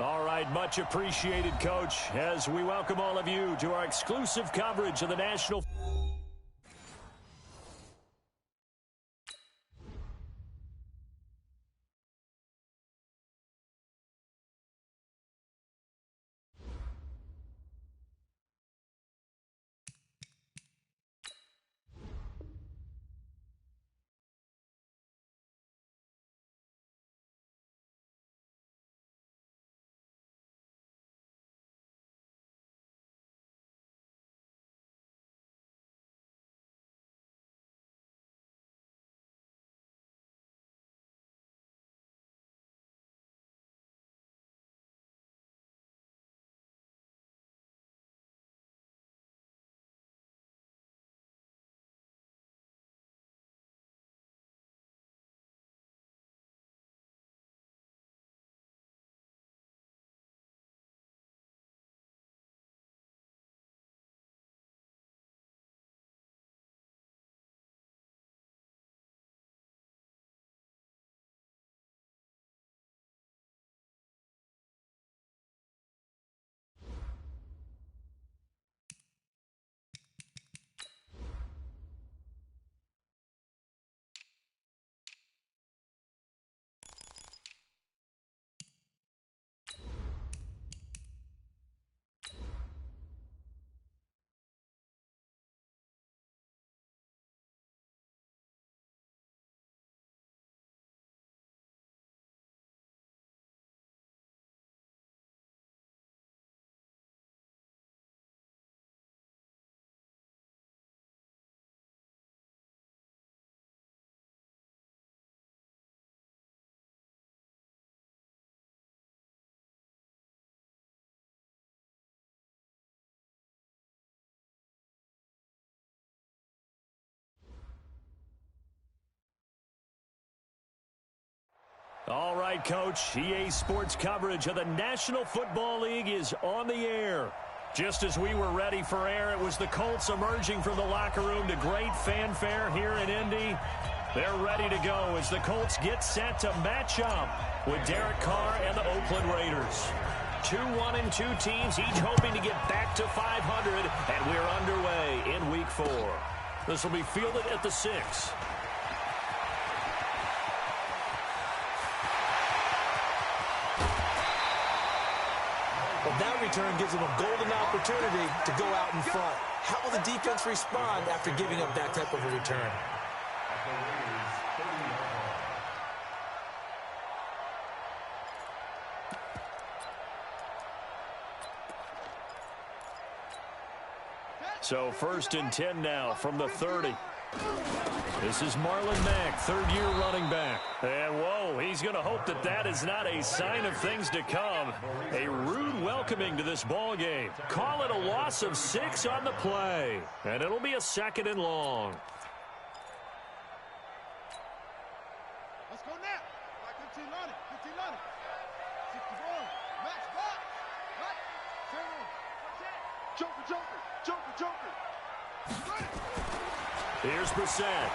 All right, much appreciated, Coach, as we welcome all of you to our exclusive coverage of the National. All right, Coach, EA Sports coverage of the National Football League is on the air. Just as we were ready for air, it was the Colts emerging from the locker room to great fanfare here in Indy. They're ready to go as the Colts get set to match up with Derek Carr and the Oakland Raiders. 2-1-2 teams, each hoping to get back to 500, and we're underway in Week 4. This will be fielded at the 6. Well, that return gives them a golden opportunity to go out in front. How will the defense respond after giving up that type of a return? So 1st and 10 now from the 30. This is Marlon Mack, third-year running back. And, whoa, he's going to hope that that is not a sign of things to come. A rude welcoming to this ball game. Call it a loss of 6 on the play. And it'll be a 2nd and long. Let's go now. 15 on it. 15 on it. 61. Max box. Right. Turn on. Joker, Joker. Joker, Joker. Run it. Here's Brissett.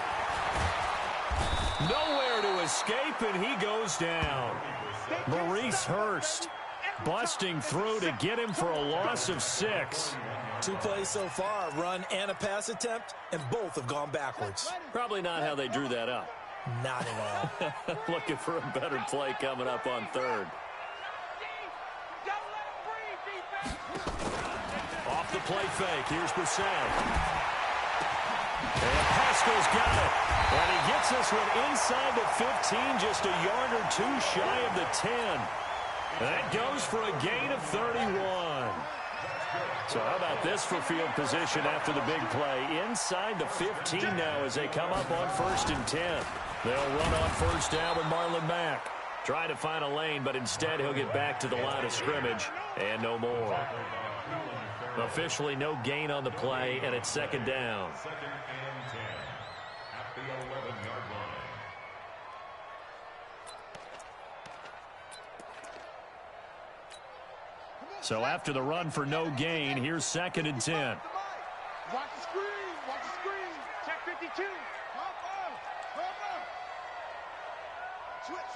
Nowhere to escape, and he goes down. Maurice Hurst busting through to get him for a loss of 6. 2 plays so far, a run and a pass attempt, and both have gone backwards. Probably not how they drew that up. Not at all. Looking for a better play coming up on 3rd. Off the play fake. Here's Brissett. And Pascal's got it. And he gets this one inside the 15, just a yard or 2 shy of the 10. That goes for a gain of 31. So how about this for field position after the big play? Inside the 15 now as they come up on 1st and 10. They'll run on 1st down with Marlon Mack. Try to find a lane, but instead he'll get back to the line of scrimmage and no more. Officially no gain on the play, and it's 2nd down. So after the run for no gain, here's 2nd and 10. Watch the screen. Watch the screen. Check 52. Hop on. Hop on. Switch.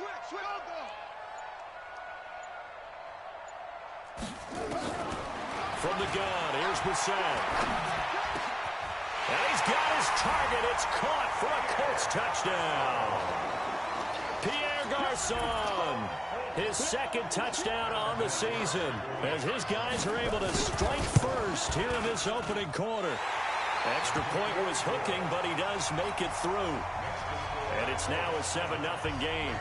from the gun. Here's Brissett. And he's got his target. It's caught for a Colts touchdown. Pierre Garçon, his second touchdown on the season, as his guys are able to strike first here in this opening quarter. Extra point was hooking, but he does make it through. And it's now a 7-0 game.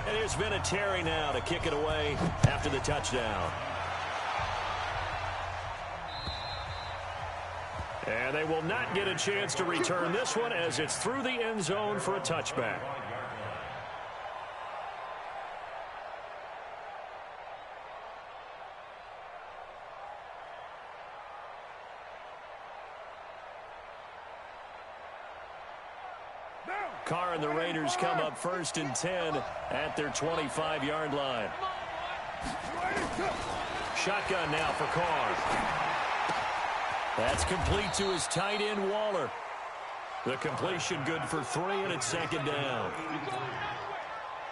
And there's been a Terry now to kick it away after the touchdown. And they will not get a chance to return this one as it's through the end zone for a touchback. Carr and the Raiders come up 1st and 10 at their 25-yard line. Shotgun now for Carr. That's complete to his tight end, Waller. The completion good for 3, and it's 2nd down.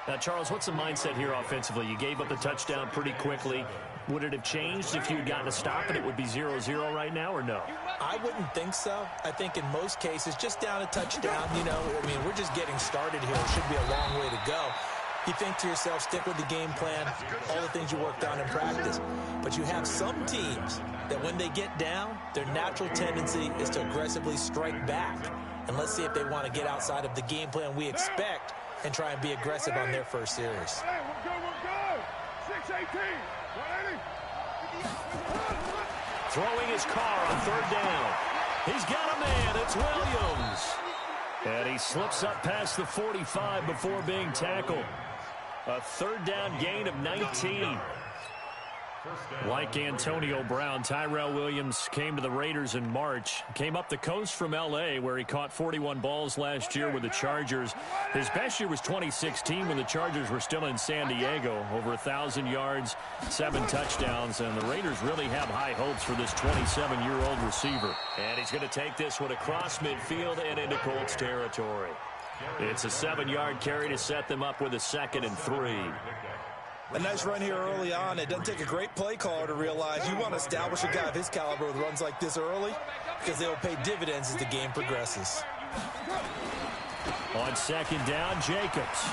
Now, Charles, what's the mindset here offensively? You gave up the touchdown pretty quickly. Would it have changed if you had gotten a stop and it would be 0-0 right now, or no? I wouldn't think so. I think in most cases, just down a touchdown, you know, I mean, we're just getting started here. It should be a long way to go. You think to yourself, stick with the game plan, all the things you worked on in practice. But you have some teams that when they get down, their natural tendency is to aggressively strike back. And let's see if they want to get outside of the game plan we expect and try and be aggressive on their first series. Throwing his Carr on 3rd down. He's got a man. It's Williams. And he slips up past the 45 before being tackled. A 3rd down gain of 19. Like Antonio Brown, Tyrell Williams came to the Raiders in March. Came up the coast from L.A., where he caught 41 balls last year with the Chargers. His best year was 2016 when the Chargers were still in San Diego. Over 1,000 yards, 7 touchdowns, and the Raiders really have high hopes for this 27-year-old receiver. And he's going to take this one across midfield and into Colts territory. It's a 7-yard carry to set them up with a 2nd and 3. A nice run here early on. It doesn't take a great play caller to realize you want to establish a guy of his caliber with runs like this early, because they'll pay dividends as the game progresses. On 2nd down, Jacobs.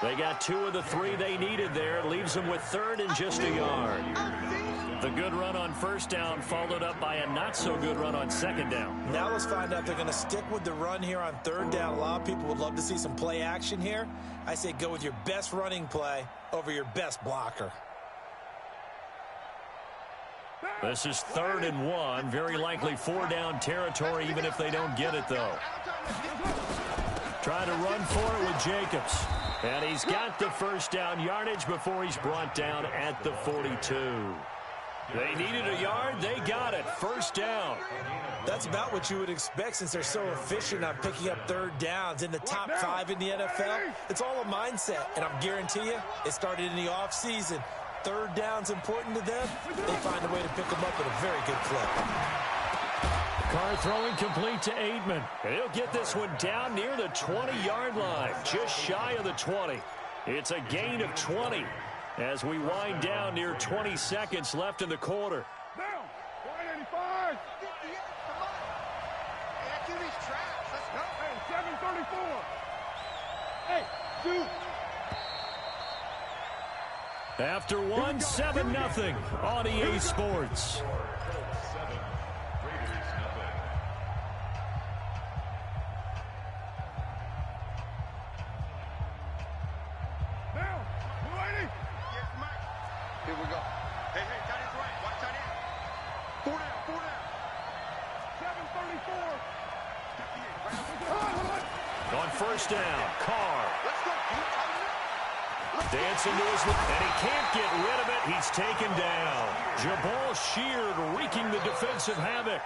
They got 2 of the 3 they needed there. Leaves them with 3rd and just a yard. The good run on 1st down followed up by a not-so-good run on 2nd down. Now let's find out if they're going to stick with the run here on 3rd down. A lot of people would love to see some play action here. I say go with your best running play over your best blocker. This is 3rd and 1. Very likely 4-down territory, even if they don't get it, though. Trying to run for it with Jacobs. And he's got the 1st down yardage before he's brought down at the 42. They needed a yard. They got it. 1st down. That's about what you would expect since they're so efficient on picking up 3rd downs in the top 5 in the NFL. It's all a mindset, and I guarantee you it started in the offseason. 3rd down's important to them. They find a way to pick them up at a very good clip. Carr throwing complete to Aitman. And he'll get this one down near the 20-yard line, just shy of the 20. It's a gain of 20 as we wind down near 20 seconds left in the quarter. Down. 185. Hey, QB's trash. Let's go. Hey, 734. Hey, shoot. After 1, 7-0 on EA Sports. Here we go. Hey, tight end's right. Watch tight end. 4 down. 734. On 1st down, Carr. Let's go. Dancing to his left, and he can't get rid of it. He's taken down. Jabal Sheard wreaking the defensive havoc.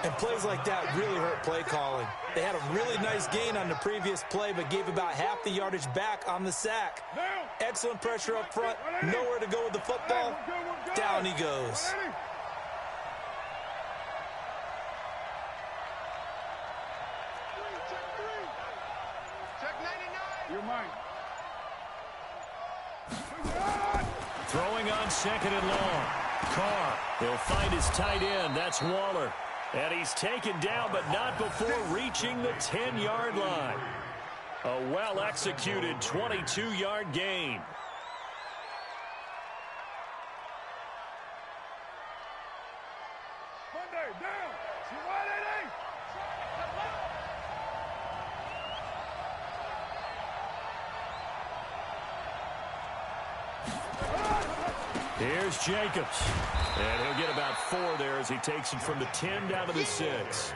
And plays like that really hurt play calling. They had a really nice gain on the previous play, but gave about half the yardage back on the sack. Excellent pressure up front. Nowhere to go with the football. Down he goes. Check 99. You're mine. Throwing on second and long. Carr, he'll find his tight end. That's Waller. And he's taken down, but not before reaching the 10-yard line. A well-executed 22-yard gain. Monday, down. See why they ain't. Here's Jacobs. And he'll get about 4 there as he takes it from the 10 down to the 6.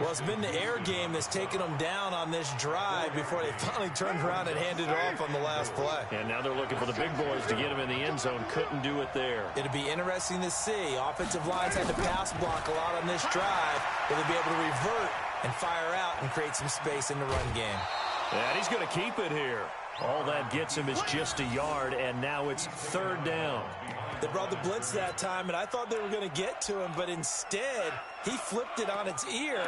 Well, it's been the air game that's taken them down on this drive before they finally turned around and handed it off on the last play. And now they're looking for the big boys to get him in the end zone. Couldn't do it there. It'll be interesting to see. Offensive lines had to pass block a lot on this drive. Will they be able to revert and fire out and create some space in the run game? And he's going to keep it here. All that gets him is just a yard, and now it's 3rd down. They brought the blitz that time, and I thought they were going to get to him, but instead, he flipped it on its ear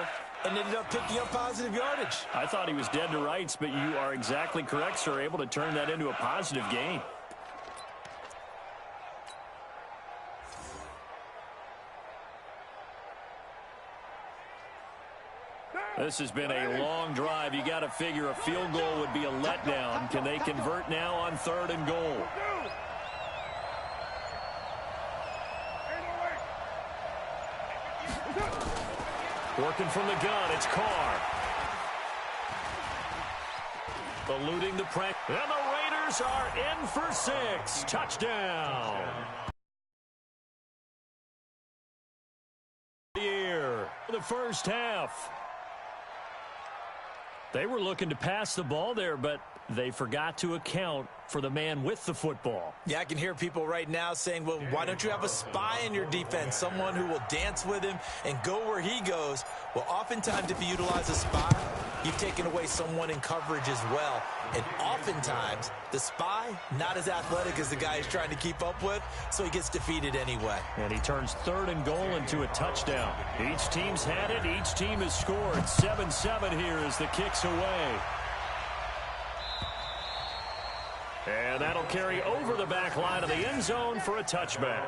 and ended up picking up positive yardage. I thought he was dead to rights, but you are exactly correct, sir, able to turn that into a positive gain. This has been a long drive. You got to figure a field goal would be a letdown. Can they convert now on 3rd and goal? Working from the gun, it's Carr. Eluding the press. And the Raiders are in for 6. Touchdown. Here, the first half. They were looking to pass the ball there, but they forgot to account for the man with the football. Yeah, I can hear people right now saying, well, why don't you have a spy in your defense, someone who will dance with him and go where he goes? Well, oftentimes if you utilize a spy, you've taken away someone in coverage as well. And oftentimes, the spy, not as athletic as the guy he's trying to keep up with, so he gets defeated anyway. And he turns 3rd and goal into a touchdown. Each team's had it. Each team has scored. 7-7 here as the kick's away. And that'll carry over the back line of the end zone for a touchback.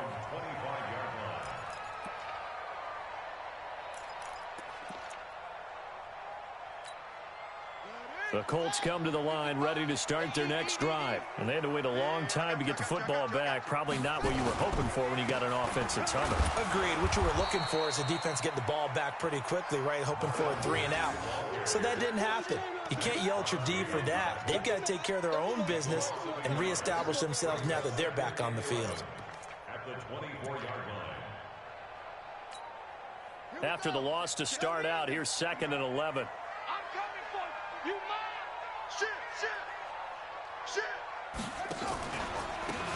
The Colts come to the line ready to start their next drive. And they had to wait a long time to get the football back. Probably not what you were hoping for when you got an offense that's humming. Agreed. What you were looking for is the defense getting the ball back pretty quickly, right? Hoping for a 3 and out. So that didn't happen. You can't yell at your D for that. They've got to take care of their own business and reestablish themselves now that they're back on the field. At the 24-yard line. After the loss to start out, here's 2nd and 11.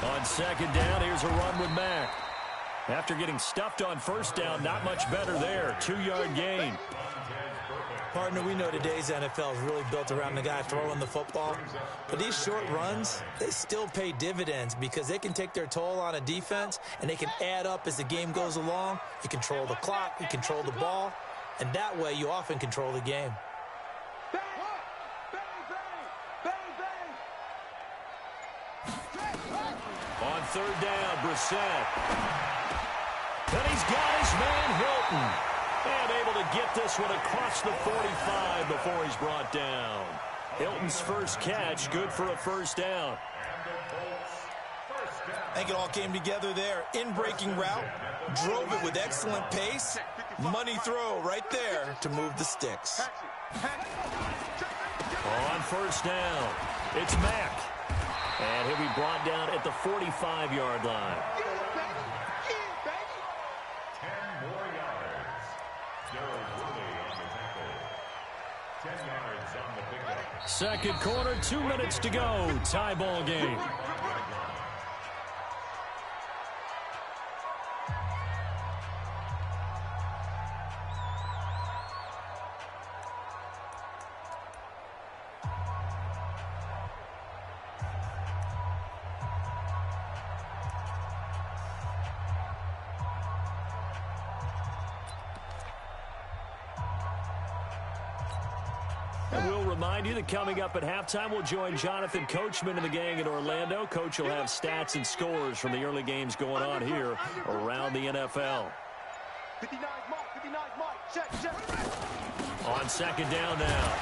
On 2nd down, here's a run with Mack. After getting stuffed on 1st down, not much better there. 2-yard gain. Partner, we know today's NFL is really built around the guy throwing the football. But these short runs, they still pay dividends because they can take their toll on a defense and they can add up as the game goes along. You control the clock, you control the ball, and that way you often control the game. On 3rd down, Brissett. And he's got his man, Hilton. And able to get this one across the 45 before he's brought down. Hilton's first catch, good for a 1st down. I think it all came together there. In-breaking route, drove it with excellent pace. Money throw right there to move the sticks. On 1st down, it's Mack. And he'll be brought down at the 45-yard line. 10 more yards. Darryl Woodley on the tackle. 10 yards on the pickup. 2nd quarter, 2 minutes to go. Tie ball game. remind you that coming up at halftime, we'll join Jonathan Coachman and the gang in Orlando. Coach will have stats and scores from the early games going on here around the NFL. 59 Mike, 59 Mike, check. On second down now,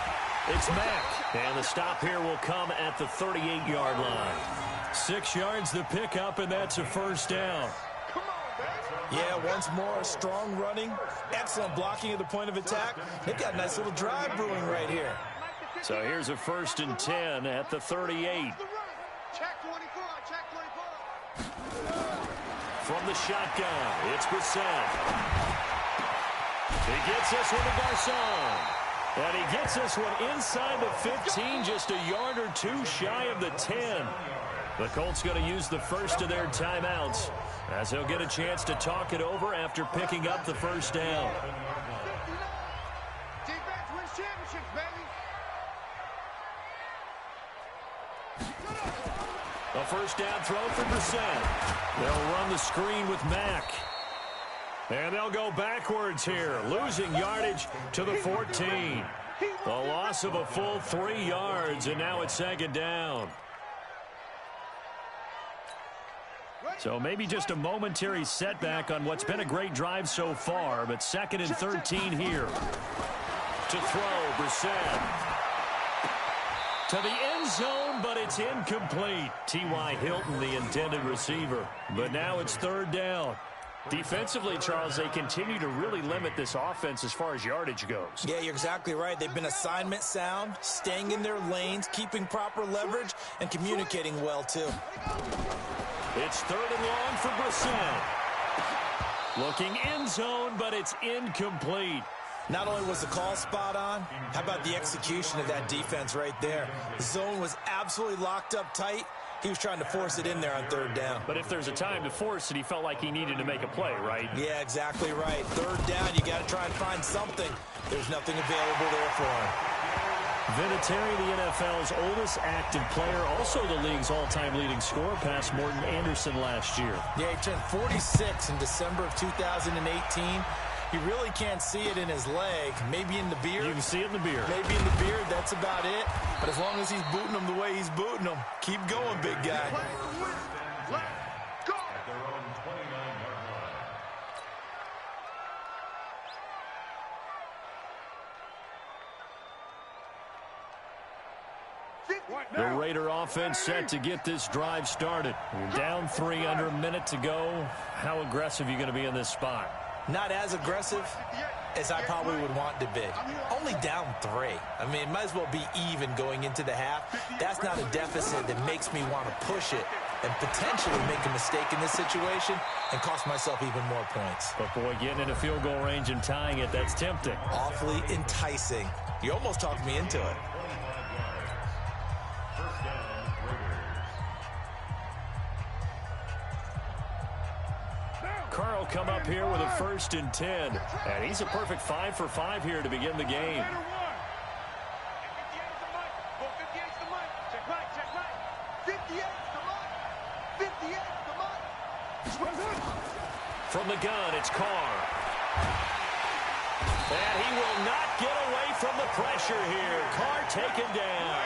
it's Mack. And the stop here will come at the 38-yard line. 6 yards the pickup, and that's a first down. Yeah, once more, strong running, excellent blocking at the point of attack. They've got a nice little drive brewing right here. So here's a 1st and 10 at the 38. Check 24, check 24. From the shotgun, it's Brissett. He gets this one to Garcon. And he gets this one inside the 15, just a yard or two shy of the 10. The Colts going to use the first of their timeouts, as he'll get a chance to talk it over after picking up the first down. Defense wins championships, baby. A first down throw for Brissett. They'll run the screen with Mack. And they'll go backwards here, losing yardage to the 14. The loss of a full 3 yards, and now it's second down. So maybe just a momentary setback on what's been a great drive so far, but 2nd and 13 here. To throw, Brissett. To the end zone, but it's incomplete. T.Y. Hilton, the intended receiver. But now it's 3rd down. Defensively, Charles, they continue to really limit this offense as far as yardage goes. Yeah, you're exactly right. They've been assignment sound, staying in their lanes, keeping proper leverage, and communicating well, too. It's 3rd and long for Brissett. Looking end zone, but it's incomplete. Not only was the call spot on, how about the execution of that defense right there? The zone was absolutely locked up tight. He was trying to force it in there on 3rd down. But if there's a time to force it, he felt like he needed to make a play, right? Yeah, exactly right. 3rd down, you got to try and find something. There's nothing available there for him. Vinatieri, the NFL's oldest active player, also the league's all-time leading scorer, past Morton Anderson last year. Yeah, he turned 46 in December of 2018. You really can't see it in his leg. Maybe in the beard. You can see it in the beard. Maybe in the beard, that's about it. But as long as he's booting them the way he's booting them, keep going, big guy. Let's go. At their own 29-yard line. The Raider offense set to get this drive started. You're down 3 under a minute to go. How aggressive are you going to be in this spot? Not as aggressive as I probably would want to be. Only down 3. I mean, it might as well be even going into the half. That's not a deficit that makes me want to push it and potentially make a mistake in this situation and cost myself even more points. But, boy, getting into field goal range and tying it, that's tempting. Awfully enticing. You almost talked me into it. First down, Raiders. Carl come up here with a 1st and 10. And he's a perfect 5 for 5 here to begin the game. From the gun, it's Carr. And he will not get away from the pressure here. Carr taken down.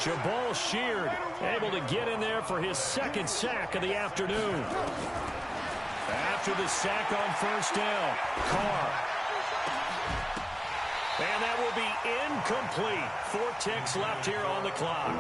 Jabal Sheard able to get in there for his 2nd sack of the afternoon. After the sack on 1st down, Carr. And that will be incomplete. 4 ticks left here on the clock.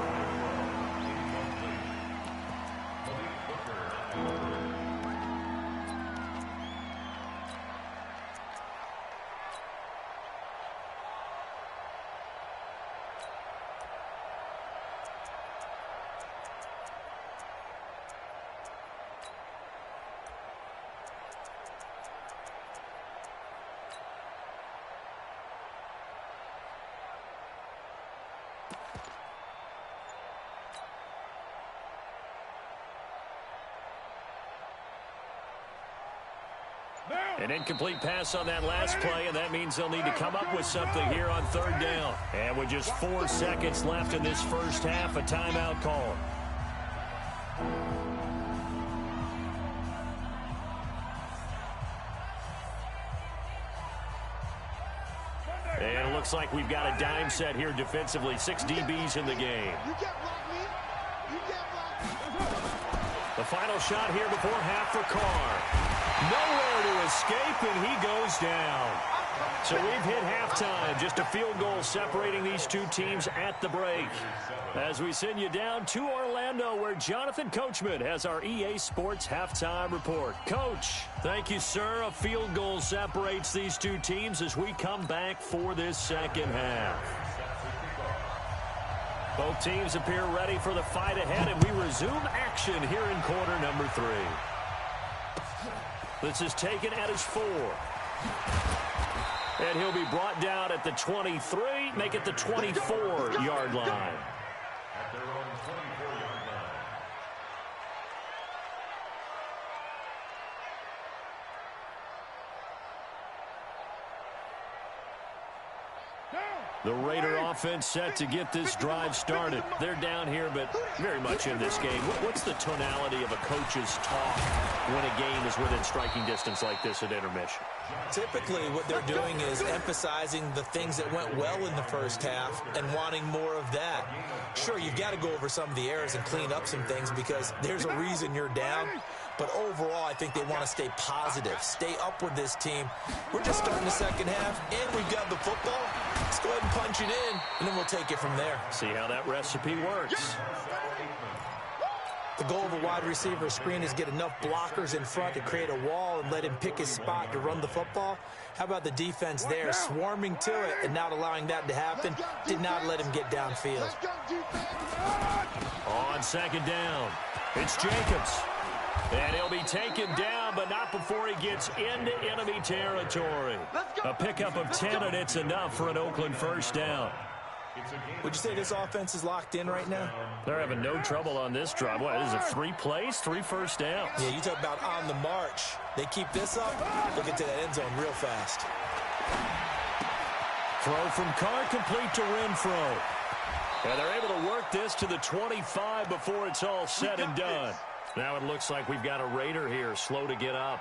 An incomplete pass on that last play, and that means they'll need to come up with something here on 3rd down. And with just 4 seconds left in this first half, a timeout call. And looks like we've got a dime set here defensively. 6 DBs in the game. You can't block me. You can't block me. The final shot here before half for Carr. Nowhere to escape, and he goes down. So we've hit halftime. Just a field goal separating these two teams at the break. As we send you down to Orlando, where Jonathan Coachman has our EA Sports halftime report. Coach, thank you, sir. A field goal separates these two teams as we come back for this second half. Both teams appear ready for the fight ahead, and we resume action here in quarter number 3. This is taken at his 4. And he'll be brought down at the 23, make it the 24-yard line. At their own 24-yard line. The Raider offense set to get this drive started. They're down here, but very much in this game. What's the tonality of a coach's talk when a game is within striking distance like this at intermission? Typically, what they're doing is emphasizing the things that went well in the first half and wanting more of that. Sure, you've got to go over some of the errors and clean up some things because there's a reason you're down. But overall, I think they want to stay positive, stay up with this team. We're just starting the second half, and we've got the football. Let's go ahead and punch it in, and then we'll take it from there. See how that recipe works. The goal of a wide receiver screen is get enough blockers in front to create a wall and let him pick his spot to run the football. How about the defense there, swarming to it and not allowing that to happen? Did not let him get downfield. On second down, it's Jacobs. And he'll be taken down, but not before he gets into enemy territory. A pickup of 10, and it's enough for an Oakland first down. Would you say this offense is locked in right now? They're having no trouble on this drive. What, is it 3 plays, 3 first downs? Yeah, you talk about on the march. They keep this up, they'll get to that end zone real fast. Throw from Carr complete to Renfro. And they're able to work this to the 25 before it's all said and done. Now it looks like we've got a Raider here, slow to get up.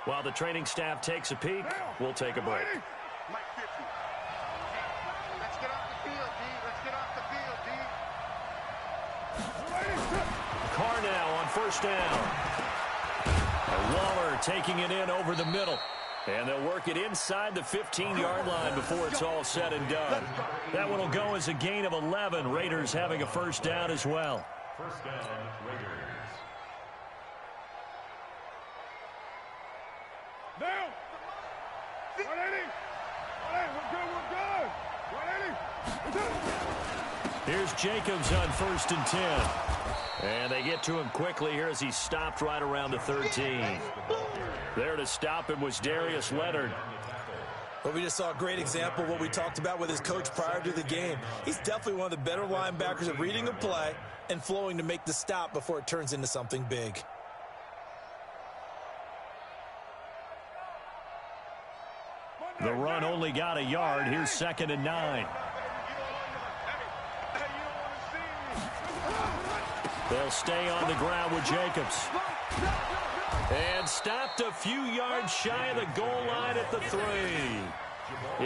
While the training staff takes a peek, we'll take a break. Let's get off the field, D. Let's get off the field, D. Carr now on first down. And Waller taking it in over the middle. And they'll work it inside the 15-yard line before it's all said and done. That one will go as a gain of 11. Raiders having a first down as well. First down, Raiders. Down. 180. 180. We're good. 180. Here's Jacobs on first and 10. And they get to him quickly here as he stopped right around the 13. There to stop him was Darius Leonard. Well, we just saw a great example of what we talked about with his coach prior to the game. He's definitely one of the better linebackers at reading a play and flowing to make the stop before it turns into something big. The run only got a yard. Here's second and 9. They'll stay on the ground with Jacobs. And stopped a few yards shy of the goal line at the 3.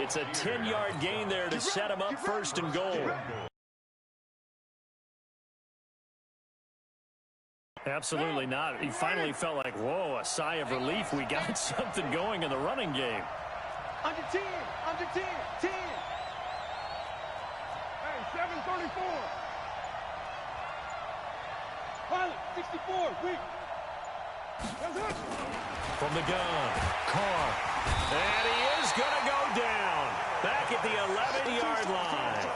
It's a 10-yard gain there to set him up first and goal. Absolutely not. He finally felt like, whoa, a sigh of relief. We got something going in the running game. Under 10. Under 10. 10. Hey, 734. Pilot, 64. Weak. From the gun, Carr. And he is going to go down. Back at the 11-yard line.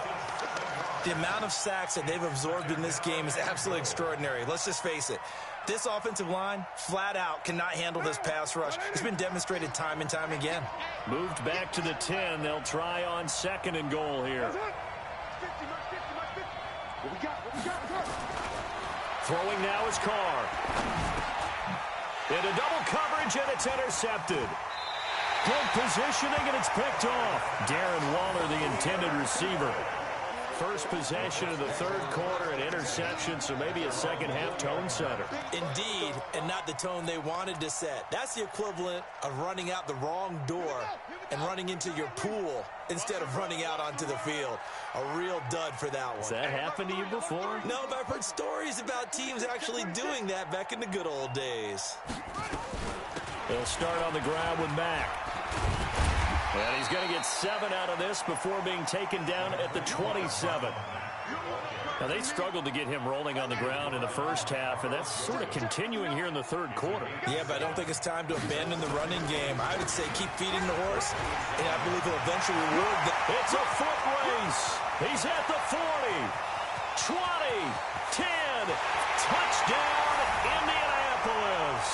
The amount of sacks that they've absorbed in this game is absolutely extraordinary. Let's just face it. This offensive line, flat out, cannot handle this pass rush. It's been demonstrated time and time again. Moved back to the 10. They'll try on second and goal here. Throwing now is Carr. Into double coverage, and it's intercepted. Good positioning, and it's picked off. Darren Waller, the intended receiver. first possession of the third quarter, an interception, so maybe a second-half tone setter. Indeed, and not the tone they wanted to set. That's the equivalent of running out the wrong door and running into your pool instead of running out onto the field. A real dud for that one. Has that happened to you before? No, but I've heard stories about teams actually doing that back in the good old days. They'll start on the ground with Mack. And he's going to get 7 out of this before being taken down at the 27. Now, they struggled to get him rolling on the ground in the first half, and that's sort of continuing here in the third quarter. Yeah, but I don't think it's time to abandon the running game. I would say keep feeding the horse, and I believe he'll eventually reward them. It's a foot race. He's at the 40, 20, 10. Touchdown, Indianapolis.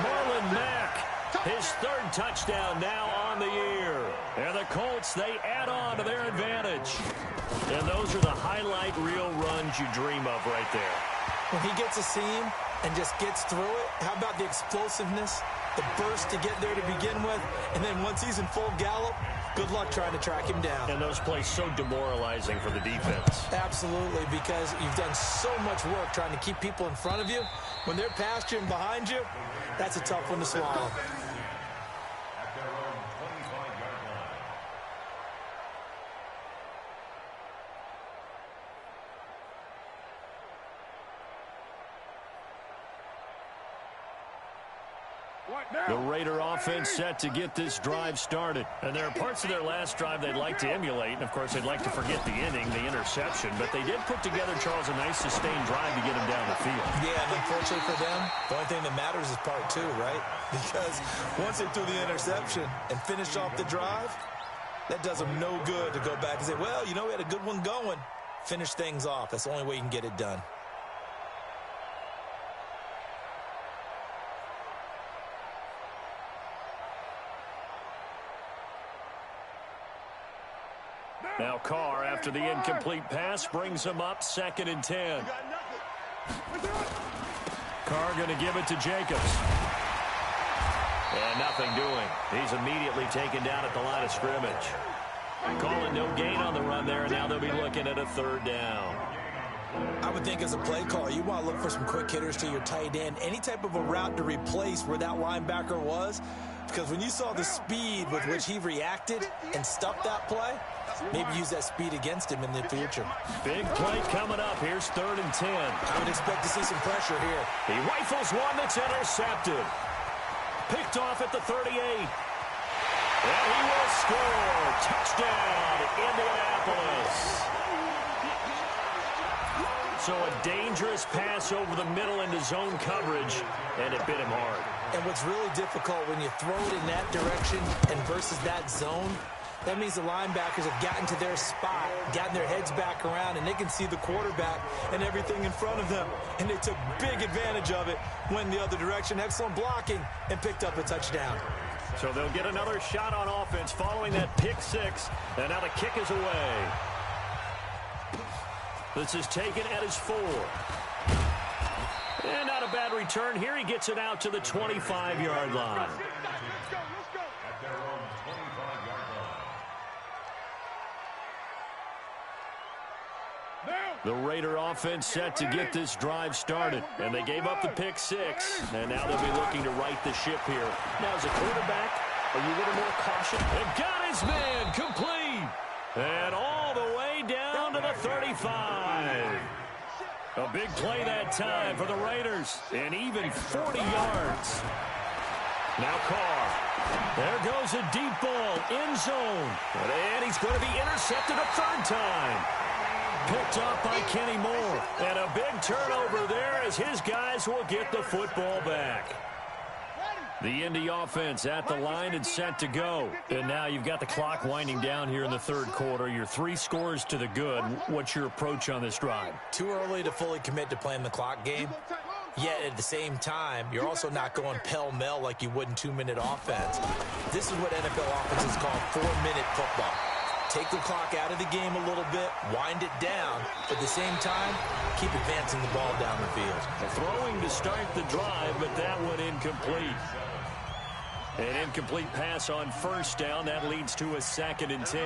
Marlon Mack, his third touchdown now on the year. And the Colts, they add on to their advantage. And those are the highlight reel runs you dream of right there. When he gets a seam and just gets through it, how about the explosiveness, the burst to get there to begin with, and then once he's in full gallop, good luck trying to track him down. And those plays so demoralizing for the defense. Absolutely, because you've done so much work trying to keep people in front of you. When they're past you and behind you, that's a tough one to swallow. At their own 25-yard line. The Raider offense set to get this drive started. And there are parts of their last drive they'd like to emulate. And, of course, they'd like to forget the inning, the interception. But they did put together, Charles, a nice sustained drive to get him down the field. Yeah, and unfortunately for them, the only thing that matters is part 2, right? Because once they threw the interception and finished off the drive, that does them no good to go back and say, well, you know, we had a good one going. Finish things off. That's the only way you can get it done. Now Carr, after the incomplete pass, brings him up 2nd and 10. Carr going to give it to Jacobs. And nothing doing. He's immediately taken down at the line of scrimmage. Calling no gain on the run there, and now they'll be looking at a 3rd down. I would think as a play call, you want to look for some quick hitters to your tight end. Any type of a route to replace where that linebacker was. Because when you saw the speed with which he reacted and stuffed that play, maybe use that speed against him in the future. Big play coming up. Here's 3rd and 10. I would expect to see some pressure here. He rifles one that's intercepted. Picked off at the 38. And he will score. Touchdown, Indianapolis. So a dangerous pass over the middle into zone coverage, and it bit him hard. And what's really difficult when you throw it in that direction and versus that zone, that means the linebackers have gotten to their spot, gotten their heads back around, and they can see the quarterback and everything in front of them. And they took big advantage of it, went the other direction, excellent blocking, and picked up a touchdown. So they'll get another shot on offense following that pick 6, and now the kick is away. This is taken at his 4. And not a bad return here. He gets it out to the 25-yard line. At their own 25-yard line. The Raider offense set to get this drive started. And they gave up the pick 6. And now they'll be looking to right the ship here. Now, as a quarterback, are you a little more cautious? And got his man complete. And all the way down to the 35. A big play that time for the Raiders. And even 40 yards. Now Carr. There goes a deep ball. End zone. And he's going to be intercepted a 3rd time. Picked off by Kenny Moore. And a big turnover there as his guys will get the football back. The Indy offense at the line and set to go. And now you've got the clock winding down here in the 3rd quarter. You're 3 scores to the good. What's your approach on this drive? Too early to fully commit to playing the clock game. Yet at the same time, you're also not going pell-mell like you would in 2-minute offense. This is what NFL offenses call 4-minute football. Take the clock out of the game a little bit, wind it down, but at the same time, keep advancing the ball down the field. Throwing to start the drive, but that one incomplete. An incomplete pass on 1st down. That leads to a 2nd and 10.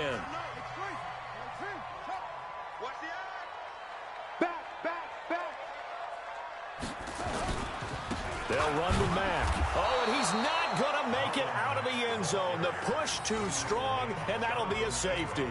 They'll run with Mack. Oh, and he's not going to make it out of the end zone. The push too strong, and that'll be a safety.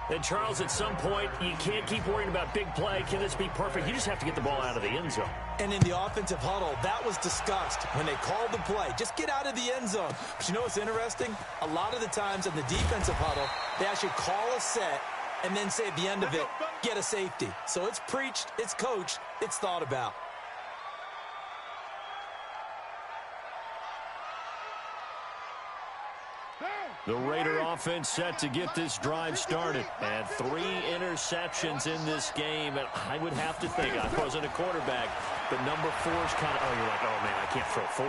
And, Charles, at some point, you can't keep worrying about big play. Can this be perfect? You just have to get the ball out of the end zone. And in the offensive huddle, that was discussed when they called the play. Just get out of the end zone. But you know what's interesting? A lot of the times in the defensive huddle, they actually call a set and then say at the end of it, get a safety. So it's preached, it's coached, it's thought about. The Raider offense set to get this drive started. And 3 interceptions in this game. And I would have to think, I wasn't a quarterback, but number 4 is kind of, oh, you're like, oh, man, I can't throw 4.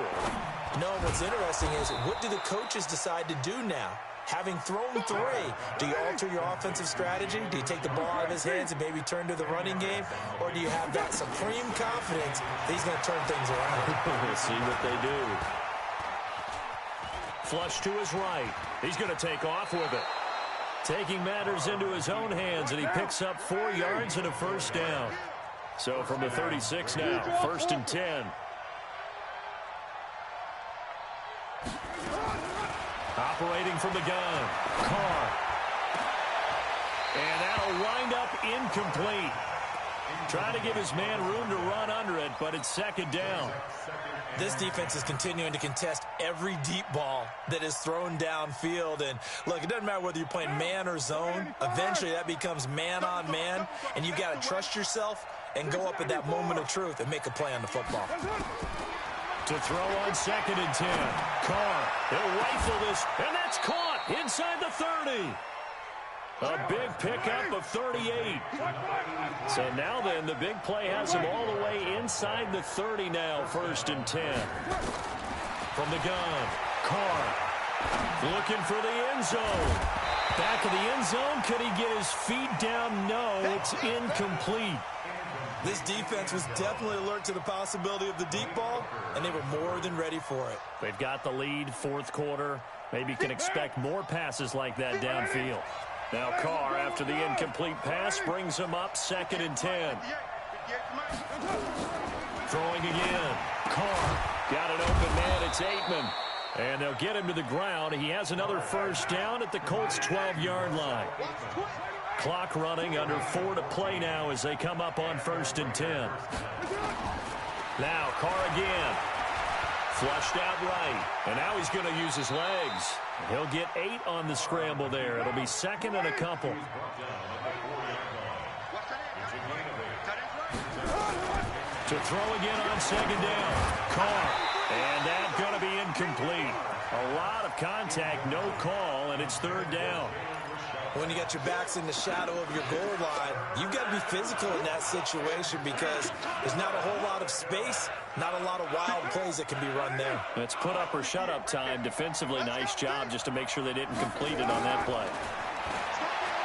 No, what's interesting is, what do the coaches decide to do now? Having thrown 3, do you alter your offensive strategy? Do you take the ball out of his hands and maybe turn to the running game? Or do you have that supreme confidence that he's going to turn things around? We'll see what they do. Flush to his right. He's going to take off with it. Taking matters into his own hands, and he picks up 4 yards and a first down. So from the 36 now, 1st and 10. Operating from the gun, Carr. And that'll wind up incomplete. Trying to give his man room to run under it, but it's 2nd down. This defense is continuing to contest every deep ball that is thrown downfield. And, look, it doesn't matter whether you're playing man or zone. Eventually, that becomes man-on-man, and you've got to trust yourself and go up at that moment of truth and make a play on the football. To throw on 2nd and 10. Carr, he'll rifle this, and that's caught inside the 30. A big pickup of 38. So now then, the big play has him all the way inside the 30 now, 1st and 10. From the gun, Carr looking for the end zone. Back of the end zone, could he get his feet down? No, it's incomplete. This defense was definitely alert to the possibility of the deep ball, and they were more than ready for it. They've got the lead, 4th quarter. Maybe you can expect more passes like that downfield. Now Carr, after the incomplete pass, brings him up 2nd and 10. Throwing again. Carr got an open man. It's Aitman. And they'll get him to the ground. He has another first down at the Colts' 12-yard line. Clock running, under 4 to play now as they come up on 1st and 10. Now Carr again. Flushed out right. And now he's going to use his legs. He'll get 8 on the scramble there. It'll be 2nd and a couple. To throw again on 2nd down. Carr. And that's going to be incomplete. A lot of contact, no call, and it's 3rd down. When you got your backs in the shadow of your goal line, you've got to be physical in that situation because there's not a whole lot of space, not a lot of wild plays that can be run there. It's put up or shut up time. Defensively, nice job just to make sure they didn't complete it on that play.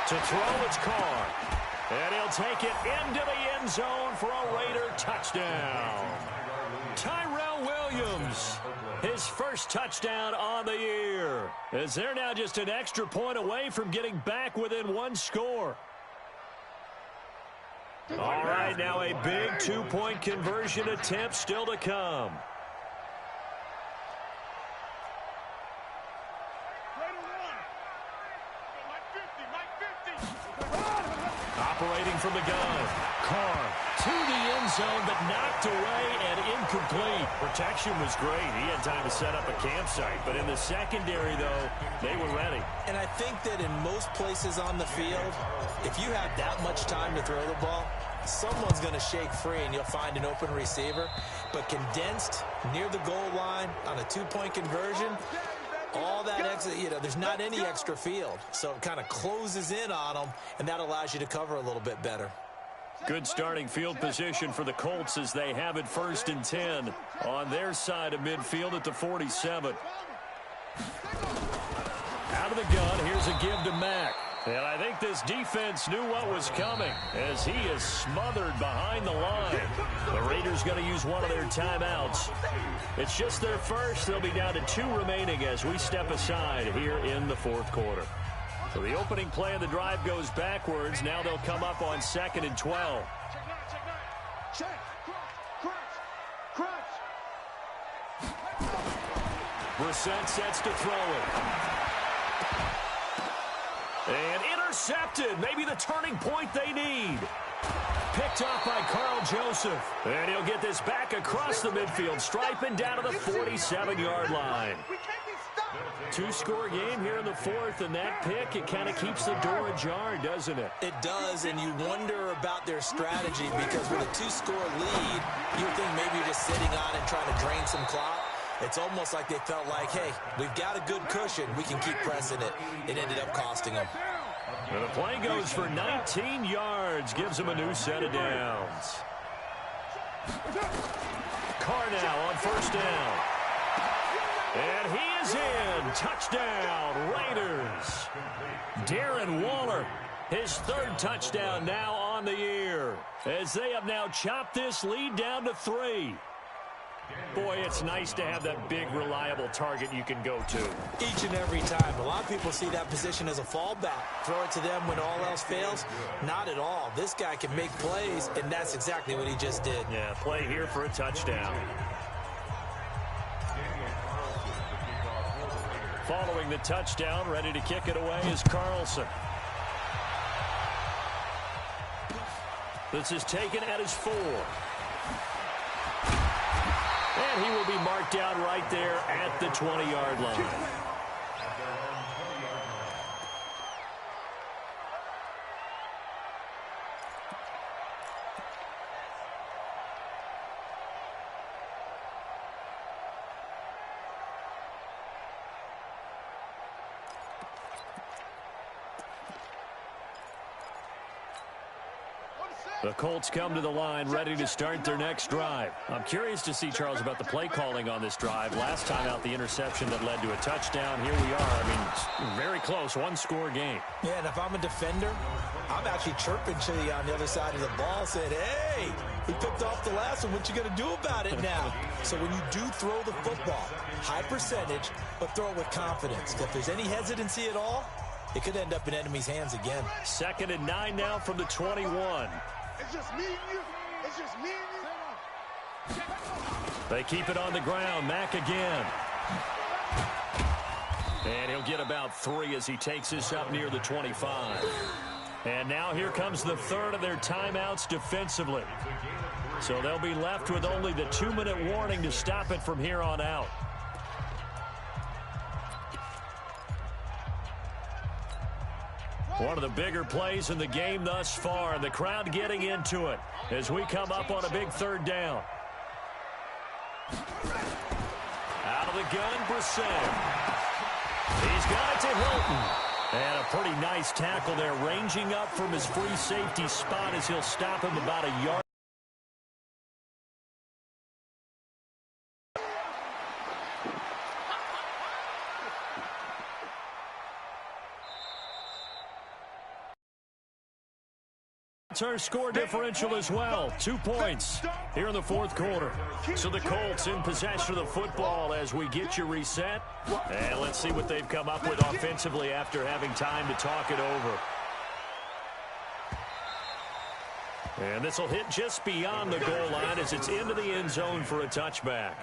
To throw, it's Carr. And he'll take it into the end zone for a Raider touchdown. Tyrell Williams, his first touchdown on the year, as they're now just an extra point away from getting back within 1 score. All right, now a big 2-point conversion attempt still to come. Operating from the gun, Carr to the end zone, but knocked away and incomplete. Protection was great. He had time to set up a campsite, but in the secondary, though, they were ready. And I think that in most places on the field, if you have that much time to throw the ball, someone's going to shake free and you'll find an open receiver. But condensed near the goal line on a 2-point conversion, all that extra, there's not any extra field. So it kind of closes in on them, and that allows you to cover a little bit better. Good starting field position for the Colts as they have it 1st and 10 on their side of midfield at the 47. Out of the gun, here's a give to Mack. And I think this defense knew what was coming as he is smothered behind the line. The Raiders going to use one of their timeouts. It's just their first. They'll be down to 2 remaining as we step aside here in the 4th quarter. So the opening play of the drive goes backwards. Now they'll come up on 2nd and 12. Brissett sets to throw it. And intercepted. Maybe the turning point they need. Picked off by Carl Joseph. And he'll get this back across the midfield stripe and down to the 47-yard line. Two-score game here in the fourth, and that pick, it kind of keeps the door ajar, doesn't it? It does, and you wonder about their strategy because with a two-score lead, you would think maybe you're just sitting on and trying to drain some clock. It's almost like they felt like, hey, we've got a good cushion. We can keep pressing it. It ended up costing them. And the play goes for 19 yards, gives them a new set of downs. Carr now on first down. And he is in. Touchdown, Raiders. Darren Waller, his third touchdown now on the year, as they have now chopped this lead down to 3. Boy, it's nice to have that big, reliable target you can go to. Each and every time. A lot of people see that position as a fallback. Throw it to them when all else fails. Not at all. This guy can make plays, and that's exactly what he just did. Yeah, play here for a touchdown. Following the touchdown, ready to kick it away is Carlson. This is taken at his 4. And he will be marked down right there at the 20-yard line. The Colts come to the line ready to start their next drive. I'm curious to see, Charles, about the play calling on this drive. Last time out, the interception that led to a touchdown. Here we are. I mean, very close, one-score game. Yeah, and if I'm a defender, I'm actually chirping to you on the other side of the ball, saying, hey, he picked off the last one. What you going to do about it now? So when you do throw the football, high percentage, but throw it with confidence. If there's any hesitancy at all, it could end up in enemy's hands again. 2nd and 9 now from the 21. It's just me and you. It's just me and you. They keep it on the ground. Mack again. And he'll get about 3 as he takes this up near the 25. And now here comes the third of their timeouts defensively. So they'll be left with only the 2-minute warning to stop it from here on out. One of the bigger plays in the game thus far, and the crowd getting into it as we come up on a big 3rd down. Out of the gun, Brissett. He's got it to Hilton. And a pretty nice tackle there, ranging up from his free safety spot as he'll stop him about a yard. It's our score differential as well. 2 points here in the 4th quarter. So the Colts in possession of the football as we get you reset. And let's see what they've come up with offensively after having time to talk it over. And this will hit just beyond the goal line as it's into the end zone for a touchback.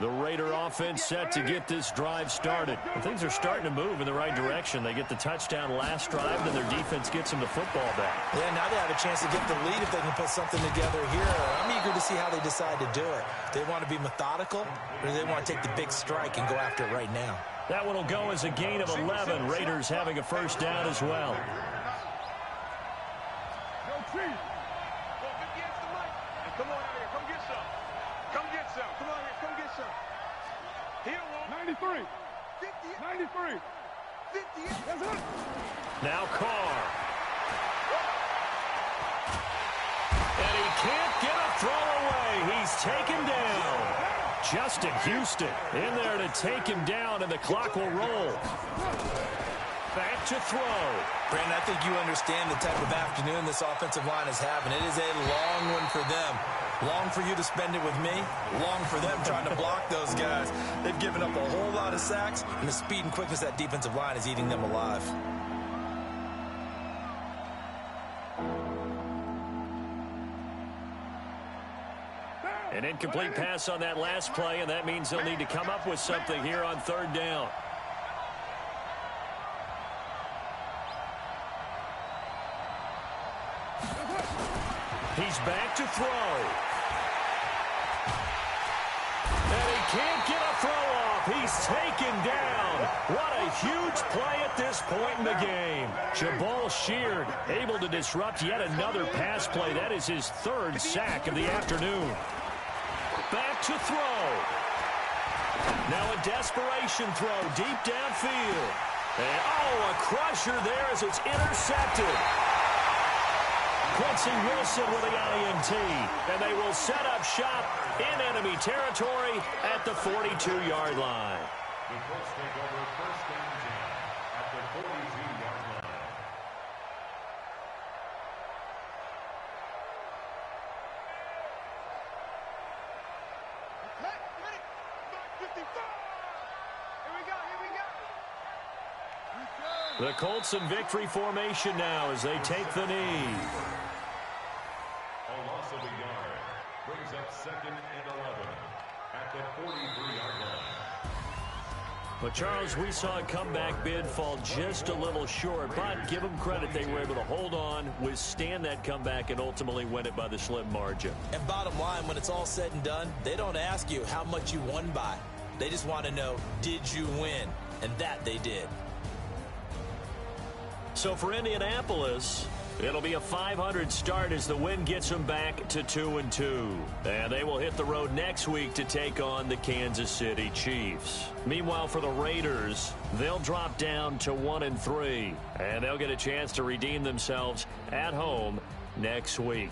The Raider offense set to get this drive started. And things are starting to move in the right direction. They get the touchdown last drive, then their defense gets them the football back. Yeah, now they have a chance to get the lead if they can put something together here. I'm eager to see how they decide to do it. They want to be methodical, or do they want to take the big strike and go after it right now? That one will go as a gain of 11. Raiders having a first down as well. Come on out here. Come get some. Come get some. Come on here. Come get some. Here, 93. 93. 58. That's it. Now Carr. And he can't get a throw away. He's taken down. Justin Houston in there to take him down, and the clock will roll. Back to throw. Brandon, I think you understand the type of afternoon this offensive line is having. It is a long one for them. Long for you to spend it with me. Long for them trying to block those guys. They've given up a whole lot of sacks, and the speed and quickness of that defensive line is eating them alive. An incomplete pass on that last play, and that means they'll need to come up with something here on third down. He's back to throw. And he can't get a throw off. He's taken down. What a huge play at this point in the game. Jabal Sheard able to disrupt yet another pass play. That is his third sack of the afternoon. Back to throw. Now a desperation throw deep downfield. And a crusher there as it's intercepted. Quincy Wilson with the INT, and they will set up shop in enemy territory at the 42-yard line. The Colts take over first and 10 at the 42-yard line. The Colts in victory formation now as they take the knee. A loss of a yard brings up second and 11 at the 43-yard line. But, Charles, we saw a comeback bid fall just a little short, but give them credit. They were able to hold on, withstand that comeback, and ultimately win it by the slim margin. And bottom line, when it's all said and done, they don't ask you how much you won by. They just want to know, did you win? And that they did. So for Indianapolis, it'll be a 500 start as the win gets them back to 2-2. And they will hit the road next week to take on the Kansas City Chiefs. Meanwhile, for the Raiders, they'll drop down to 1-3. And they'll get a chance to redeem themselves at home next week.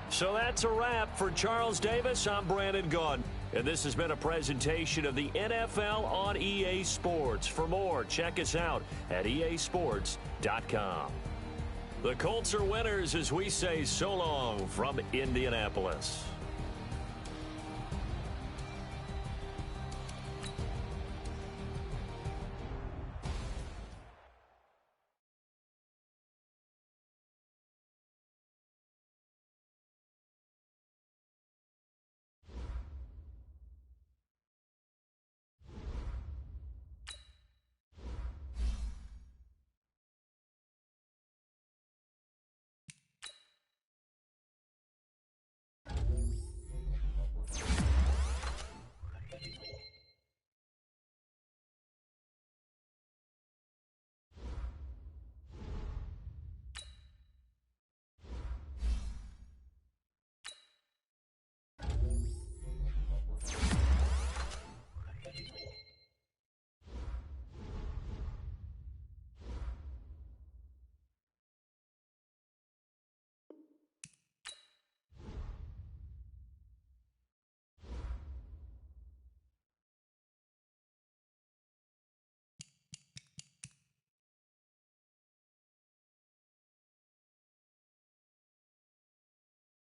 So that's a wrap for Charles Davis. I'm Brandon Gaudin. And this has been a presentation of the NFL on EA Sports. For more, check us out at easports.com. The Colts are winners as we say so long from Indianapolis.